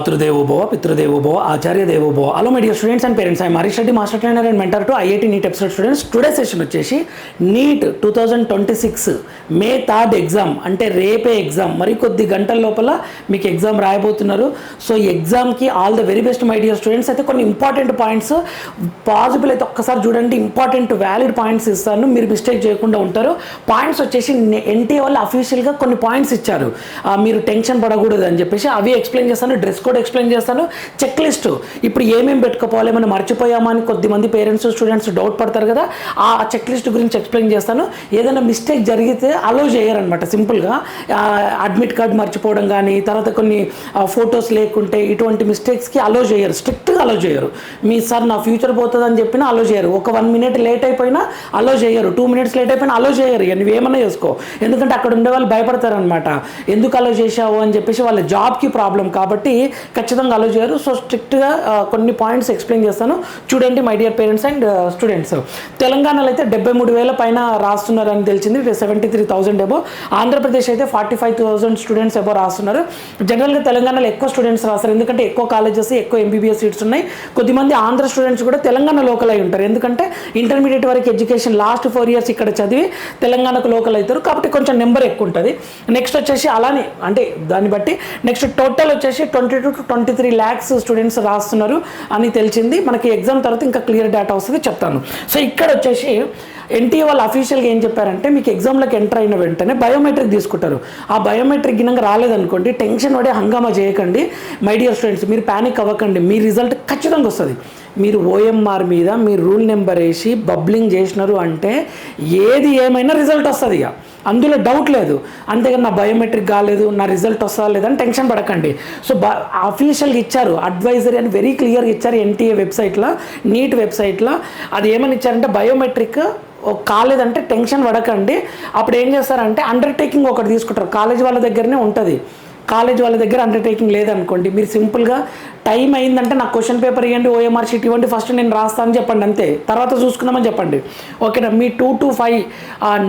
మాతృదేవోభవ పితృదేవోభవ ఆచార్య దేవోభవ. Hello my dear students and parents, I Harish Reddy, master trainer and mentor to IIT NEET episode students. Today session వచ్చేసి NEET 2026 May 3 exam, అంటే రేపే exam. మరికొద్ది గంటల లోపల మీకు ఎగ్జామ్ రాయబోతున్నారు. సో ఈ ఎగ్జామ్కి all the very best my dear students. అయితే కొన్ని ఇంపార్టెంట్ పాయింట్స్ పాసిబుల్ అయితే ఒక్కసారి చూడండి, ఇంపార్టెంట్ వ్యాలిడ్ పాయింట్స్ ఇస్తాను, మీరు మిస్టేక్ చేయకుండా ఉంటారు. పాయింట్స్ వచ్చేసి ఎన్టీఏ వాళ్ళు అఫీషియల్గా కొన్ని పాయింట్స్ ఇచ్చారు, మీరు టెన్షన్ పడకూడదు అని చెప్పేసి అవి ఎక్స్ప్లెయిన్ చేస్తాను. డ్రెస్ కోడ్ ఎక్స్ప్లెయిన్ చేస్తాను. చెక్ లిస్ట్ ఇప్పుడు ఏమేమి పెట్టుకోవాలి, మనం మర్చిపోయామా అని కొద్దిమంది పేరెంట్స్ స్టూడెంట్స్ డౌట్ పడతారు కదా, ఆ చెక్ లిస్ట్ గురించి ఎక్స్ప్లెయిన్ చేస్తాను. ఏదైనా మిస్టేక్ జరిగితే అలో చేయరనమాట. సింపుల్గా అడ్మిట్ కార్డ్ మర్చిపోవడం కానీ, తర్వాత కొన్ని ఫొటోస్ లేకుంటే ఇటువంటి మిస్టేక్స్కి అలో చేయరు, స్ట్రిక్ట్గా అలో చేయరు. మీ సార్ నా ఫ్యూచర్ పోతుంది అని చెప్పినా అలో చేయరు. ఒక 1 minute లేట్ అయిపోయినా అలో చేయరు, 2 minutes లేట్ అయిపోయినా అలో చేయరు. నువ్వేమన్నా చేసుకో, ఎందుకంటే అక్కడ ఉండే వాళ్ళు భయపడతారనమాట, ఎందుకు అలో చేశావు అని చెప్పేసి. వాళ్ళ జాబ్కి ప్రాబ్లం కాబట్టి ఖచ్చితంగా అలో చేయరు. సో స్ట్రిక్ట్గా కొన్ని పాయింట్స్ ఎక్స్ప్లెయిన్ చేస్తాను, చూడండి my dear parents and students. తెలంగాణలో అయితే 73,000 పైన రాస్తున్నారని తెలిసింది, 73,000 ఎబో. ఆంధ్రప్రదేశ్ అయితే 45,000 స్టూడెంట్స్ ఎబో రాస్తున్నారు. జనరల్గా తెలంగాణలో ఎక్కువ స్టూడెంట్స్ రాస్తారు, ఎందుకంటే ఎక్కువ కాలేజెస్, ఎక్కువ ఎంబీబీఎస్ సీట్స్ ఉన్నాయి. కొద్దిమంది ఆంధ్ర స్టూడెంట్స్ కూడా తెలంగాణ లోకల్ అయి ఉంటారు, ఎందుకంటే ఇంటర్మీడియట్ వరకు ఎడ్యుకేషన్ లాస్ట్ 4 years ఇక్కడ చదివి తెలంగాణకు లోకల్ అవుతారు, కాబట్టి కొంచెం నెంబర్ ఎక్కువ ఉంటుంది. నెక్స్ట్ వచ్చేసి అలానే అంటే దాన్ని బట్టి నెక్స్ట్ టోటల్ వచ్చేసి 22 to 23 lakhs స్టూడెంట్స్ రాస్తున్నారు అని తెలిసింది. మనకి ఎగ్జామ్ తర్వాత ఇంకా క్లియర్ డేటా వస్తుంది, చెప్తాను. సో ఇక్కడ వచ్చేసి ఎన్టీఏ వాళ్ళు అఫీషియల్గా ఏం చెప్పారంటే, మీకు ఎగ్జామ్లోకి ఎంటర్ అయిన వెంటనే బయోమెట్రిక్ తీసుకుంటారు. ఆ బయోమెట్రిక్ గినంగా రాలేదనుకోండి, టెన్షన్ పడి హంగామా చేయకండి మై డియర్ స్టూడెంట్స్, మీరు ప్యానిక్ అవ్వకండి, మీ రిజల్ట్ ఖచ్చితంగా వస్తుంది. మీరు ఓఎంఆర్ మీద మీరు రూల్ నెంబర్ వేసి బబ్లింగ్ చేసినారు అంటే ఏది ఏమైనా రిజల్ట్ వస్తుంది, ఇక అందులో డౌట్ లేదు. అంతేగాని నా బయోమెట్రిక్ కాలేదు, నా రిజల్ట్ వస్తుందా లేదని టెన్షన్ పడకండి. సో అఫీషియల్గా ఇచ్చారు, అడ్వైజరీ అని వెరీ క్లియర్గా ఇచ్చారు ఎన్టీఏ వెబ్సైట్లో, నీట్ వెబ్సైట్లో. అది ఏమని ఇచ్చారంటే, బయోమెట్రిక్ కాలేదంటే టెన్షన్ పడకండి. అప్పుడు ఏం చేస్తారంటే అండర్టేకింగ్ ఒకటి తీసుకుంటారు, కాలేజ్ వాళ్ళ దగ్గరనే ఉంటుంది. కాలేజ్ వాళ్ళ దగ్గర అండర్టేకింగ్ లేదనుకోండి, మీరు సింపుల్గా టైం అయిందంటే నాకు క్వశ్చన్ పేపర్ ఇవ్వండి, ఓఎంఆర్ షీట్ ఇవ్వండి, ఫస్ట్ నేను రాస్తానని చెప్పండి, అంతే, తర్వాత చూసుకుందామని చెప్పండి. ఓకేనా? మీ 2 to 5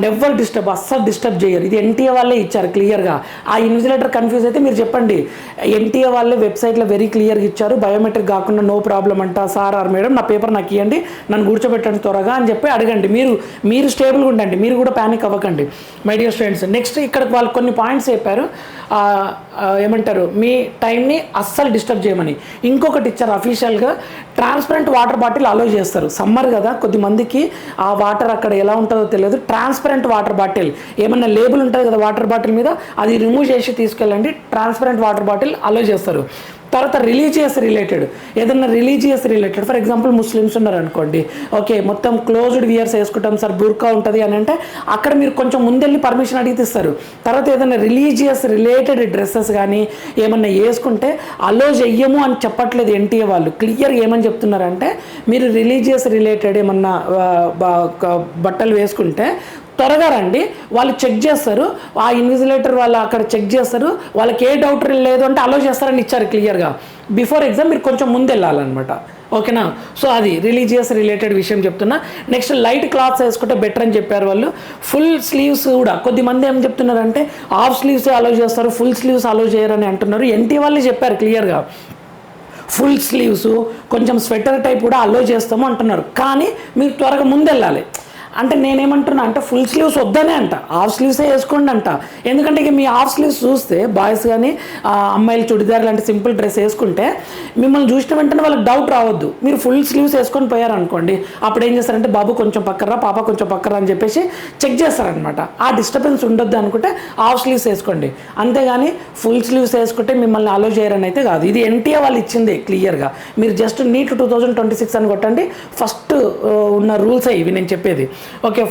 నెవర్ డిస్టర్బ్, అస్సలు డిస్టర్బ్ చేయరు. ఇది ఎన్టీఏ వాళ్ళే ఇచ్చారు క్లియర్గా. ఆ ఇన్విజిలేటర్ కన్ఫ్యూజ్ అయితే మీరు చెప్పండి, ఎన్టీఏ వాళ్ళే వెబ్సైట్లో వెరీ క్లియర్గా ఇచ్చారు, బయోమెట్రిక్ కాకుండా నో ప్రాబ్లం అంట సార్ ఆర్ మేడం, నా పేపర్ నాకు ఇవ్వండి, నన్ను కూర్చోబెట్టండి త్వరగా అని చెప్పి అడగండి. మీరు స్టేబుల్గా ఉండండి, మీరు కూడా ప్యానిక్ అవ్వకండి మై డియర్ స్టూడెంట్స్. నెక్స్ట్ ఇక్కడ వాళ్ళు కొన్ని పాయింట్స్ చెప్పారు, ఏమంటారు, మీ టైంని అస్సలు డిస్టర్బ్ చేయమని. ఇంకొకటి ఇచ్చారు అఫీషియల్గా, ట్రాన్స్పరెంట్ వాటర్ బాటిల్ అలో చేస్తారు. సమ్మర్ కదా, కొద్దిమందికి ఆ వాటర్ అక్కడ ఎలా ఉంటుందో తెలియదు. ట్రాన్స్పరెంట్ వాటర్ బాటిల్ ఏమన్నా లేబుల్ ఉంటుంది కదా వాటర్ బాటిల్ మీద, అది రిమూవ్ చేసి తీసుకెళ్ళండి. ట్రాన్స్పరెంట్ వాటర్ బాటిల్ అలో చేస్తారు. తర్వాత రిలీజియస్ రిలేటెడ్, ఏదన్నా religious related, for example Muslims ఉన్నారనుకోండి, ఓకే మొత్తం క్లోజ్డ్ వియర్స్ వేసుకుంటాం సార్, బుర్కా ఉంటుంది అని అంటే అక్కడ మీరు కొంచెం ముందెళ్ళి పర్మిషన్ అడిగితే ఇస్తారు. తర్వాత ఏదైనా రిలీజియస్ రిలేటెడ్ డ్రెస్సెస్ కానీ ఏమన్నా వేసుకుంటే అలో చెయ్యము అని చెప్పట్లేదు ఎన్టీఏ వాళ్ళు, క్లియర్గా ఏమని చెప్తున్నారంటే, మీరు రిలీజియస్ రిలేటెడ్ ఏమన్నా బట్టలు వేసుకుంటే త్వరగా రండి, వాళ్ళు చెక్ చేస్తారు. ఆ ఇన్విజిలేటర్ వాళ్ళు అక్కడ చెక్ చేస్తారు, వాళ్ళకి ఏ డౌట్ లేదు అంటే అలో చేస్తారని ఇచ్చారు క్లియర్గా. బిఫోర్ ఎగ్జామ్ మీరు కొంచెం ముందు వెళ్ళాలన్నమాట, ఓకేనా? సో అది రిలీజియస్ రిలేటెడ్ విషయం చెప్తున్నా. నెక్స్ట్ లైట్ క్లాత్స్ వేసుకుంటే బెటర్ అని చెప్పారు వాళ్ళు. ఫుల్ స్లీవ్స్ కూడా కొద్దిమంది ఏం చెప్తున్నారంటే హాఫ్ స్లీవ్స్ అలో చేస్తారు, ఫుల్ స్లీవ్స్ అలో చేయరని అంటున్నారు. ఎన్టీ వాళ్ళే చెప్పారు క్లియర్గా, ఫుల్ స్లీవ్స్ కొంచెం స్వెటర్ టైప్ కూడా అలో చేస్తాము అంటున్నారు. కానీ మీరు త్వరగా ముందు వెళ్ళాలి. అంటే నేనేమంటున్నా అంటే ఫుల్ స్లీవ్స్ వద్దనే అంట, హాఫ్ స్లీవ్సే వేసుకోండి అంట. ఎందుకంటే ఇక మీ హాఫ్ స్లీవ్స్ చూస్తే బాయ్స్ కానీ అమ్మాయిలు చుడిదార్ లాంటి సింపుల్ డ్రెస్ వేసుకుంటే మిమ్మల్ని చూసిన వెంటనే వాళ్ళకి డౌట్ రావద్దు. మీరు ఫుల్ స్లీవ్స్ వేసుకొని పోయారనుకోండి, అప్పుడు ఏం చేస్తారంటే బాబు కొంచెం పక్కరా, పాప కొంచెం పక్కరా అని చెప్పేసి చెక్ చేస్తారనమాట. ఆ డిస్టర్బెన్స్ ఉండొద్దు అనుకుంటే హాఫ్ స్లీవ్స్ వేసుకోండి, అంతేగాని ఫుల్ స్లీవ్స్ వేసుకుంటే మిమ్మల్ని అలో చేయరని అయితే కాదు. ఇది ఎన్టీఏ వాళ్ళు ఇచ్చింది క్లియర్గా. మీరు జస్ట్ నీట్ 2026 అని కొట్టండి, ఫస్ట్ ఉన్న రూల్సే ఇవి నేను చెప్పేది. ఓకే,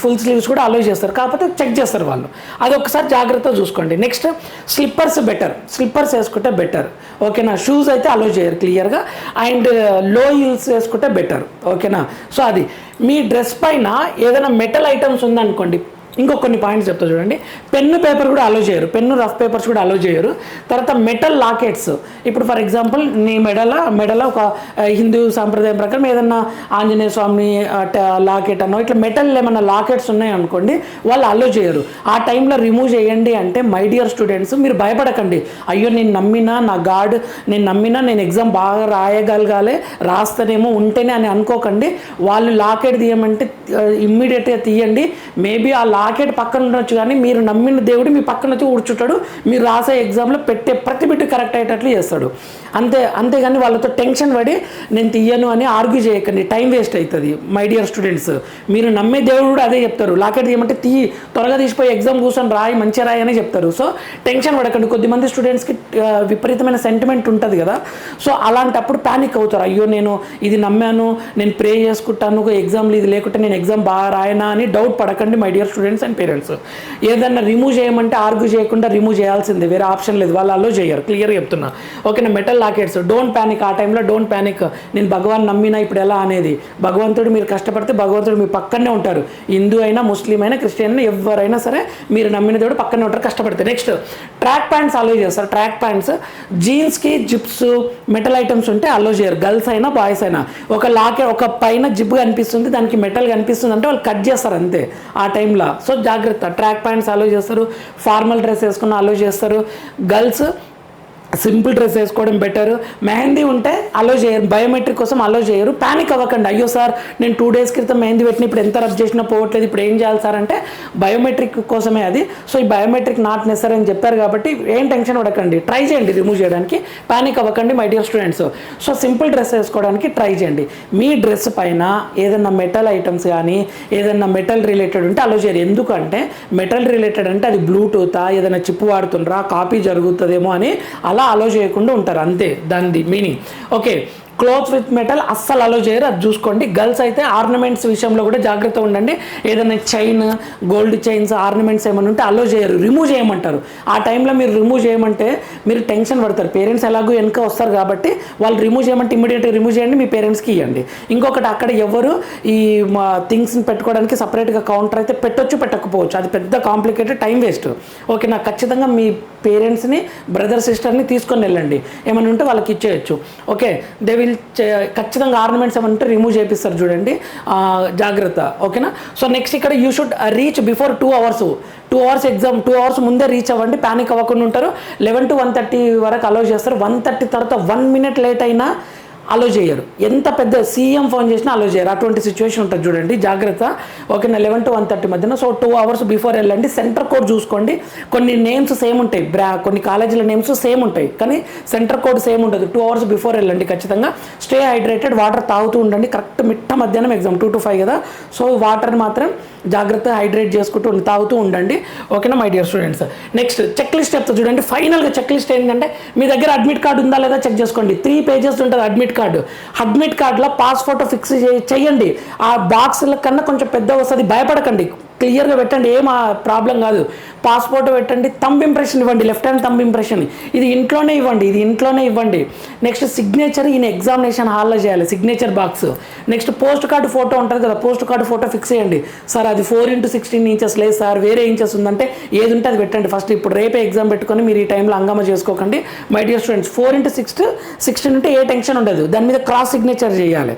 ఫుల్ స్లీవ్స్ కూడా అలో చేస్తారు, కాకపోతే చెక్ చేస్తారు వాళ్ళు, అది ఒకసారి జాగ్రత్తగా చూసుకోండి. నెక్స్ట్ స్లిప్పర్స్ బెటర్, స్లిప్పర్స్ వేసుకుంటే బెటర్, ఓకేనా? షూస్ అయితే అలో చేయరు క్లియర్గా, అండ్ లో హీల్స్ వేసుకుంటే బెటర్, ఓకేనా? సో అది మీ డ్రెస్ పైన ఏదైనా మెటల్ ఐటమ్స్ ఉందనుకోండి, ఇంకో కొన్ని పాయింట్స్ చెప్తా చూడండి. పెన్ను పేపర్ కూడా అలో చేయరు, పెన్ను రఫ్ పేపర్స్ కూడా అలో చేయరు. తర్వాత మెటల్ లాకెట్స్, ఇప్పుడు ఫర్ ఎగ్జాంపుల్ నీ మెడలో ఒక హిందూ సాంప్రదాయం ప్రకారం ఏదన్నా ఆంజనేయ స్వామి లాకెట్ అనో ఇట్లా మెటల్ ఏమన్నా లాకెట్స్ ఉన్నాయి అనుకోండి, వాళ్ళు అలో చేయరు. ఆ టైంలో రిమూవ్ చేయండి అంటే మై డియర్ స్టూడెంట్స్ మీరు భయపడకండి. అయ్యో నేను నమ్మినా నా గాడ్, నేను ఎగ్జామ్ బాగా రాయగలగాలి, రాస్తేనేమో ఉంటేనే అని అనుకోకండి. వాళ్ళు లాకెట్ తీయమంటే ఇమ్మీడియట్గా తీయండి. మేబీ ఆ లాకెట్ పక్కన ఉండొచ్చు, కానీ మీరు నమ్మిన దేవుడు మీ పక్కన వచ్చి కూర్చుంటాడు, మీరు రాసే ఎగ్జామ్లో పెట్టే ప్రతి బిట్టు కరెక్ట్ అయ్యేటట్లు చేస్తాడు. అంతేగాని వాళ్ళతో టెన్షన్ పడి నేను తీయను అని ఆర్గ్యూ చేయకండి, టైం వేస్ట్ అవుతుంది. మై డియర్ స్టూడెంట్స్, మీరు నమ్మే దేవుడు కూడా అదే చెప్తారు, లాకెట్ తీయమంటే త్వరగా తీసిపోయి ఎగ్జామ్ కూర్చొని రాయి, మంచిగా రాయి అని చెప్తారు. సో టెన్షన్ పడకండి. కొద్దిమంది స్టూడెంట్స్కి విపరీతమైన సెంటిమెంట్ ఉంటుంది కదా, సో అలాంటప్పుడు ప్యానిక్ అవుతారు. అయ్యో నేను ఇది నమ్మాను, నేను ప్రే చేసుకుంటాను, ఎగ్జామ్లో ఇది లేకుంటే నేను ఎగ్జామ్ బాగా రాయనా అని డౌట్ పడకండి my dear students and parents. ఏదన్నా రిమూవ్ చేయమంటే ఆర్గ్యూ చేయకుండా రిమూవ్ చేయాల్సిందే, వేరే ఆప్షన్ లేదు, వాళ్ళు అలో చేయరు, క్లియర్గా చెప్తున్నా. ఓకేనా, మెటల్ లాకెట్స్ డోంట్ ప్యానిక్. ఆ టైంలో డోంట్ ప్యానిక్. నేను భగవాన్ నమ్మినా ఇప్పుడు ఎలా అనేది, భగవంతుడు మీరు కష్టపడితే భగవంతుడు మీ పక్కనే ఉంటారు. హిందూ అయినా ముస్లిం అయినా క్రిస్టియన్ అయినా ఎవరైనా సరే మీరు నమ్మిన దేవుడు పక్కనే ఉంటారు కష్టపడితే. నెక్స్ట్ ట్రాక్ ప్యాంట్స్ అలో చేస్తారు. ట్రాక్ ప్యాంట్స్ జీన్స్కి జిప్స్ మెటల్ ఐటమ్స్ ఉంటే అలో చేయరు, గర్ల్స్ అయినా బాయ్స్ అయినా. ఒక పైన జిప్ కనిపిస్తుంది, దానికి మెటల్ కనిపిస్తుంది అంటే వాళ్ళు కట్ చేస్తారు అంతే ఆ టైంలో. సో జాగ్రత్త. ట్రాక్ ప్యాంట్స్ అలో చేస్తారు, ఫార్మల్ డ్రెస్ వేసుకున్న అలో చేస్తారు. గర్ల్స్ సింపుల్ డ్రెస్ వేసుకోవడం బెటర్. మెహందీ ఉంటే అలో చేయరు, బయోమెట్రిక్ కోసం అలో చేయరు. ప్యానిక్ అవ్వకండి, అయ్యో సార్ నేను 2 days క్రితం మెహందీ పెట్టిన ఇప్పుడు ఎంత రబ్ చేసినా పోవట్లేదు, ఇప్పుడు ఏం చేయాలి సార్ అంటే బయోమెట్రిక్ కోసమే అది. సో ఈ బయోమెట్రిక్ నాట్ నెసరీ అని చెప్పారు కాబట్టి ఏం టెన్షన్ పడకండి, ట్రై చేయండి రిమూవ్ చేయడానికి, ప్యానిక్ అవ్వకండి my dear students. So simple dress వేసుకోవడానికి ట్రై చేయండి. మీ డ్రెస్ పైన ఏదన్నా మెటల్ ఐటమ్స్ కానీ ఏదన్నా మెటల్ రిలేటెడ్ ఉంటే అలో చేయరు. ఎందుకంటే మెటల్ రిలేటెడ్ అంటే అది బ్లూటూతా, ఏదైనా చిప్ వాడుతుండ్రా, కాపీ జరుగుతుందేమో అని అలో చేయకుండా ఉంటారు, అంతే దాని meaning. Okay, clothes with metal అస్సలు అలో చేయరు, అది చూసుకోండి. గర్ల్స్ అయితే ఆర్నమెంట్స్ విషయంలో కూడా జాగ్రత్త ఉండండి. ఏదైనా చైన్, గోల్డ్ చైన్స్, ఆర్నమెంట్స్ ఏమైనా ఉంటే అలో చేయరు, రిమూవ్ చేయమంటారు. ఆ టైంలో మీరు రిమూవ్ చేయమంటే మీరు టెన్షన్ పడతారు. పేరెంట్స్ ఎలాగో వెనక వస్తారు కాబట్టి వాళ్ళు రిమూవ్ చేయమంటే ఇమీడియట్గా రిమూవ్ చేయండి, మీ పేరెంట్స్కి ఇవ్వండి. ఇంకొకటి, అక్కడ ఎవరు ఈ థింగ్స్ని పెట్టుకోవడానికి సపరేట్గా కౌంటర్ అయితే పెట్టొచ్చు, పెట్టకపోవచ్చు, అది పెద్ద కాంప్లికేటెడ్, టైం వేస్ట్. ఓకే, నాకు ఖచ్చితంగా మీ పేరెంట్స్ని, బ్రదర్ సిస్టర్ని తీసుకొని వెళ్ళండి, ఏమైనా ఉంటే వాళ్ళకి ఇచ్చేయచ్చు. ఓకే, దే విల్ ఖచ్చితంగా ఆర్నమెంట్స్ ఏమైనా ఉంటే రిమూవ్ చేపిస్తారు, చూడండి, జాగ్రత్త. ఓకేనా. సో నెక్స్ట్ ఇక్కడ you should reach before 2 hours. 2 hours exam, 2 hours ముందే రీచ్ అవ్వండి, ప్యానిక్ అవ్వకుండా ఉంటారు. 11 to 1:30 వరకు అలో చేస్తారు. 1:30 తర్వాత 1 minute లేట్ అయినా అలో చేయరు. ఎంత పెద్ద సీఎం ఫోన్ చేసినా అలో చేయరు, అటువంటి సిచ్యువేషన్ ఉంటుంది, చూడండి, జాగ్రత్త. ఓకేనా, 11 to 1:30 మధ్యన. సో 2 hours బిఫోర్ వెళ్ళండి. సెంటర్ కోడ్ చూసుకోండి, కొన్ని నేమ్స్ సేమ్ ఉంటాయి, కొన్ని కాలేజీల నేమ్స్ సేమ్ ఉంటాయి కానీ సెంటర్ కోడ్ సేమ్ ఉండదు. 2 hours బిఫోర్ వెళ్ళండి ఖచ్చితంగా. స్టే హైడ్రేటెడ్, వాటర్ తాగుతూ ఉండండి. కరెక్ట్ మిట్ట మధ్యాహ్నం ఎగ్జామ్ 2 to 5 కదా, సో వాటర్ మాత్రం జాగ్రత్తగా హైడ్రేట్ చేసుకుంటూ తాగుతూ ఉండండి. ఓకేనా my dear students. Next check list చెప్తా చూడండి. ఫైనల్గా చెక్ లిస్ట్ ఏంటంటే మీ దగ్గర అడ్మిట్ కార్డు ఉందా లేదా చెక్ చేసుకోండి. 3 pages ఉంటుంది అడ్మిట్ కార్డు. అడ్మిట్ కార్డులో పాస్ ఫోటో ఫిక్స్ చేయండి. ఆ బాక్స్ల కన్నా కొంచెం పెద్ద వస్తుంది, భయపడకండి, క్లియర్గా పెట్టండి, ఏం ప్రాబ్లం కాదు. పాస్పోర్ట్ పెట్టండి, థంబ్ ఇంప్రెషన్ ఇవ్వండి, లెఫ్ట్ హ్యాండ్ థంబ్ ఇంప్రెషన్, ఇది ఇంట్లోనే ఇవ్వండి. నెక్స్ట్ సిగ్నేచర్ ఈయన ఎగ్జామినేషన్ హాల్లో చేయాలి, signature box. Next post card photo ఉంటుంది కదా, పోస్ట్ కార్డు ఫోటో ఫిక్స్ చేయండి. సార్ అది 4x16 inches లేదు సార్, వేరే ఇంచెస్ ఉందంటే ఏది ఉంటే అది పెట్టండి ఫస్ట్. ఇప్పుడు రేపే ఎగ్జామ్ పెట్టుకొని మీరు ఈ టైంలో హంగామా చేసుకోకండి మై డియర్ స్టూడెంట్స్. 4x16 ఉంటే ఏ టెన్షన్ ఉండదు, దాని మీద క్రాస్ సిగ్నేచర్ చేయాలి.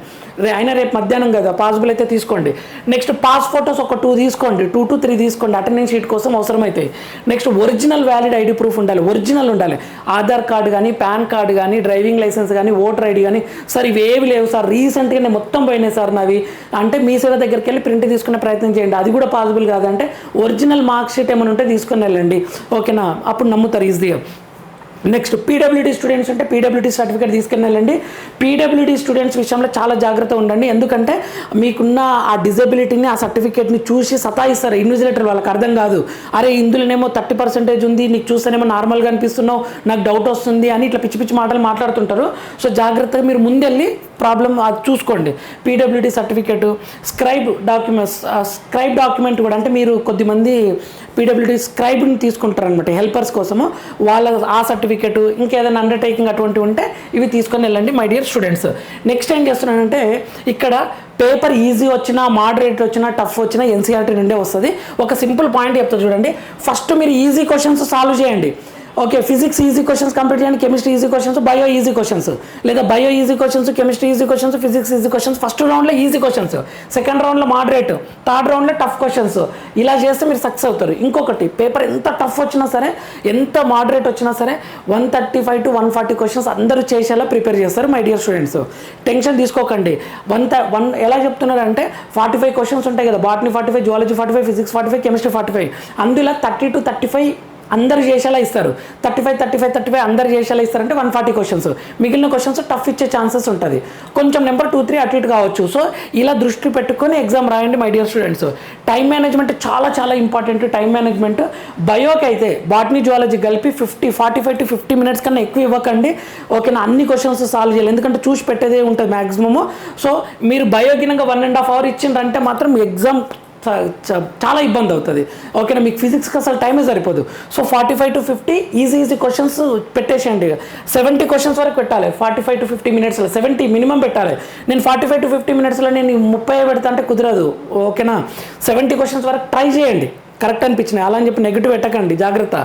అయినా రేపు మధ్యాహ్నం కదా, పాసిబుల్ అయితే తీసుకోండి. నెక్స్ట్ పాస్ ఫోటోస్ ఒక 2 తీసుకోండి, 2 to 3 తీసుకోండి, అటెండెన్స్ షీట్ కోసం అవసరమైతాయి. Next original valid ID proof ఉండాలి. ఆధార్ కార్డు కానీ, పాన్ కార్డు కానీ, డ్రైవింగ్ లైసెన్స్ కానీ, ఓటర్ ఐడి కానీ. సార్ ఇవేవి లేవు సార్, రీసెంట్గా నేను మొత్తం పోయినాయి సార్ నావి అంటే మీ సేవ దగ్గరికి వెళ్ళి ప్రింట్ తీసుకునే ప్రయత్నం చేయండి. అది కూడా పాసిబుల్ కాదంటే ఒరిజినల్ మార్క్ షీట్ ఏమైనా ఉంటే తీసుకొని వెళ్ళండి. ఓకేనా, అప్పుడు నమ్ముతారు ఈజీగా. నెక్స్ట్ పీడబ్ల్యూడీ స్టూడెంట్స్ అంటే పీడబ్ల్యూడీ సర్టిఫికేట్ తీసుకుని వెళ్ళండి. పీడబ్ల్యూడీ స్టూడెంట్స్ విషయంలో చాలా జాగ్రత్త ఉండండి, ఎందుకంటే మీకున్న ఆ డిజబిలిటీని, ఆ సర్టిఫికేట్ని చూసి సతాయిస్తారు ఇన్విజిలేటర్, వాళ్ళకి అర్థం కాదు. అరే ఇందులోనేమో 30% ఉంది, నీకు చూస్తేనేమో నార్మల్గా అనిపిస్తున్నావు, నాకు డౌట్ వస్తుంది అని ఇట్లా పిచ్చి పిచ్చి మాటలు మాట్లాడుతుంటారు. సో జాగ్రత్తగా మీరు ముందెళ్ళి ప్రాబ్లం అది చూసుకోండి. పీడబ్ల్యూడీ సర్టిఫికేట్, స్క్రైబ్ డాక్యుమెంట్ కూడా, అంటే మీరు కొద్దిమంది పీడబ్ల్యూడీ స్క్రైబ్ని తీసుకుంటారు అనమాట హెల్పర్స్ కోసము. వాళ్ళ ఆ సర్టిఫికేట్ ఇంకేదైనా అండర్టేకింగ్ అటువంటివి ఉంటే ఇవి తీసుకొని వెళ్ళండి మై డియర్ స్టూడెంట్స్. నెక్స్ట్ ఏం చేస్తున్నానంటే ఇక్కడ పేపర్ ఈజీ వచ్చినా, మోడరేట్ వచ్చినా, టఫ్ వచ్చినా ఎన్సీఆర్టీ నుండే వస్తుంది. ఒక సింపుల్ పాయింట్ చెప్తా చూడండి. ఫస్ట్ మీరు ఈజీ క్వశ్చన్స్ సాల్వ్ చేయండి. Okay, physics easy questions complete చేయండి, chemistry easy questions, bio easy questions, లేదా bio easy questions, chemistry easy questions, physics easy questions. First రౌండ్లో ఈజీ క్వశ్చన్స్, సెకండ్ రౌండ్లో మోడరేట్, థర్డ్ రౌండ్లో tough questions. ఇలా చేస్తే మీరు success అవుతారు. ఇంకొకటి, పేపర్ ఎంత టఫ్ వచ్చినా సరే, ఎంత మోడరేట్ వచ్చినా సరే 135 to 140 క్వశ్చన్స్ అందరూ చేసేలా ప్రిపేర్ చేస్తారు మై డియర్ స్టూడెంట్స్. టెన్షన్ తీసుకోకండి. ఎలా చెప్తున్నారంటే 45 క్వశ్చన్స్ ఉంటాయి కదా, బాటనీ 45, జువాలజీ 45, ఫిజిక్స్ 45, కెమిస్ట్రీ 45. అందులో 30 to 35 అందరు చేసేలా ఇస్తారు. 35 అందరు చేసేలా ఇస్తారంటే 140 క్వశ్చన్స్. మిగిలిన క్వశ్చన్స్ టఫ్ ఇచ్చే ఛాన్సెస్ ఉంటుంది. కొంచెం నెంబర్ 2, 3 అటు ఇటు కావచ్చు. సో ఇలా దృష్టి పెట్టుకొని ఎగ్జామ్ రాయండి my dear students. Time management చాలా చాలా ఇంపార్టెంట్. టైం మేనేజ్మెంట్ బయోకి అయితే బాటనీ జువాలజీ కలిపి 45 to 50 minutes కన్నా ఎక్కువ ఇవ్వకండి. ఓకేనా, అన్ని క్వశ్చన్స్ సాల్వ్ చేయాలి, ఎందుకంటే చూసి పెట్టేదే ఉంటుంది మ్యాక్సిమము. సో మీరు బయోకినంగా 1.5 hours ఇచ్చిండ్రంటే మాత్రం ఎగ్జామ్ చాలా ఇబ్బంది అవుతుంది. ఓకేనా, మీకు ఫిజిక్స్కి అసలు టైమే సరిపోదు. సో 45 to 50 ఈజీ క్వశ్చన్స్ పెట్టేసేయండి. 70 క్వశ్చన్స్ వరకు పెట్టాలి 45 to 50 minutesలో. 70 మినిమం పెట్టాలి. నేను 45 to 50 minutesలో నేను 30 పెడతా అంటే కుదరదు. ఓకేనా, 70 క్వశ్చన్స్ వరకు ట్రై చేయండి. కరెక్ట్ అనిపించినాయి అలా అని చెప్పి నెగిటివ్ పెట్టకండి, జాగ్రత్త.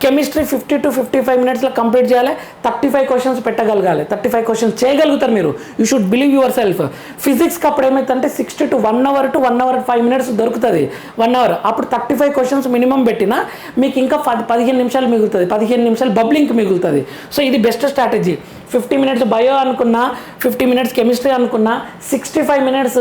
కెమిస్ట్రీ 50 to 55 minutesలో కంప్లీట్ చేయాలి. 35 క్వశ్చన్స్ పెట్టగలగాలి. 35 క్వశ్చన్స్ చేయగలుగుతారు మీరు. You should believe yourself. ఫిజిక్స్కి అప్పుడు ఏమైతుందంటే 60 to 1 hour to 1 hour 5 minutes దొరుకుతుంది. 1 hour అప్పుడు 35 క్వశ్చన్స్ మినిమం పెట్టినా మీకు ఇంకా 15 నిమిషాలు మిగులుతుంది. 15 నిమిషాలు బబ్లింగ్ మిగులుతుంది. సో ఇది బెస్ట్ స్ట్రాటజీ. 50 minutes బయో అనుకున్నా, 50 minutes కెమిస్ట్రీ అనుకున్నా, 65 minutes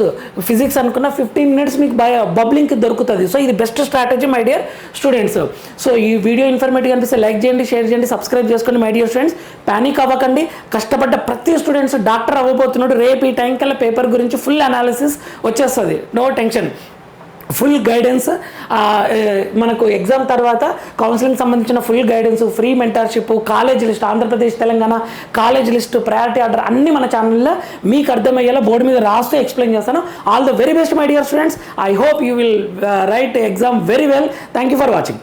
ఫిజిక్స్ అనుకున్నా, 15 minutes మీకు బబ్లింగ్కి దొరుకుతుంది. సో ఇది best strategy my dear students. So ఈ వీడియో ఇన్ఫర్మేటివ్ అనిపిస్తే లైక్ చేయండి, షేర్ చేయండి, సబ్స్క్రైబ్ చేసుకోండి మై డియర్ స్టూడెంట్స్. ప్యానిక్ అవ్వకండి. కష్టపడ్డ ప్రతి స్టూడెంట్స్ డాక్టర్ అవ్వబోతున్నాడు. రేపు ఈ టైం కల్లా పేపర్ గురించి ఫుల్ అనాలిసిస్ వచ్చేస్తుంది. No tension, full guidance. మనకు ఎగ్జామ్ తర్వాత కౌన్సిలింగ్ సంబంధించిన full guidance, free mentorship, college list, Andhra Pradesh Telangana college list, priority order అన్నీ మన ఛానల్లో మీకు అర్థమయ్యేలా బోర్డు మీద రాస్తూ ఎక్స్ప్లెయిన్ చేస్తాను. All the very best my dear students. I hope you will write exam very well. Thank you for watching.